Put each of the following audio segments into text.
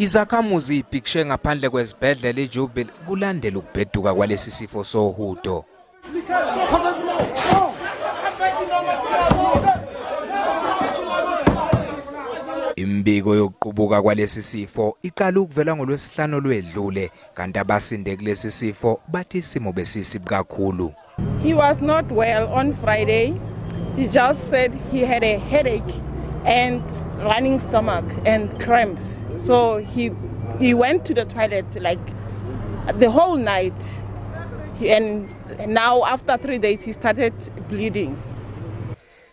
Izakhamuzi ibhikishe ngaphandle kwezibhedlela eJubilee kulandela ukubheduka kwalesi sifo sohudo. Imbiko yokuqubuka kwalesi sifo iqala ukuvela ngoLwesihlanu olwedlule kanti abasinde kulesi sifo bathi isimo besisibi kakhulu. He was not well on Friday. He just said he had a headache and running stomach and cramps. So he went to the toilet like the whole night. And now after 3 days he started bleeding.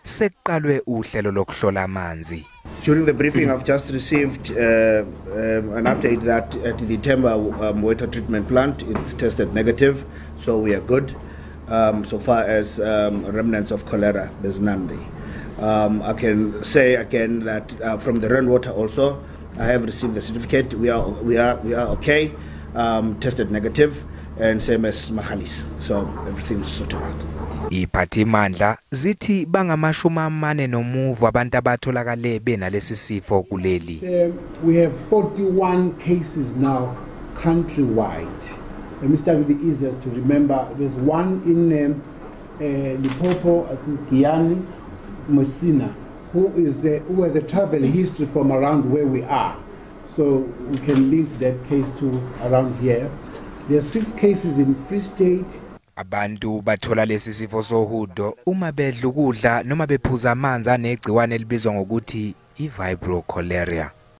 Sekuqalwe uhlelo lokuhlola amanzi. During the briefing, I've just received an update that at the Themba water treatment plant, it's tested negative, so we are good. So far as remnants of cholera, there's none there. I can say again that from the rainwater also, I have received the certificate. We are okay. Tested negative, and same as Mahalis. So everything is sorted out. Iphathimandla zithi bangamashumi amane nomuvu abantu abatholakale benalesi sifo kuleli. We have 41 cases now countrywide. Let me start with the easiest to remember. There's one in Limpopo, I think Gianni Messina, who has a travel history from around where we are. So we can link that case to around here. There are 6 cases in Free State. Abantu bathola lesi sifo sohudo uma bedla ukudla noma bephuza amanzi anegciwane elibizwa ngokuthi ivibrio cholera.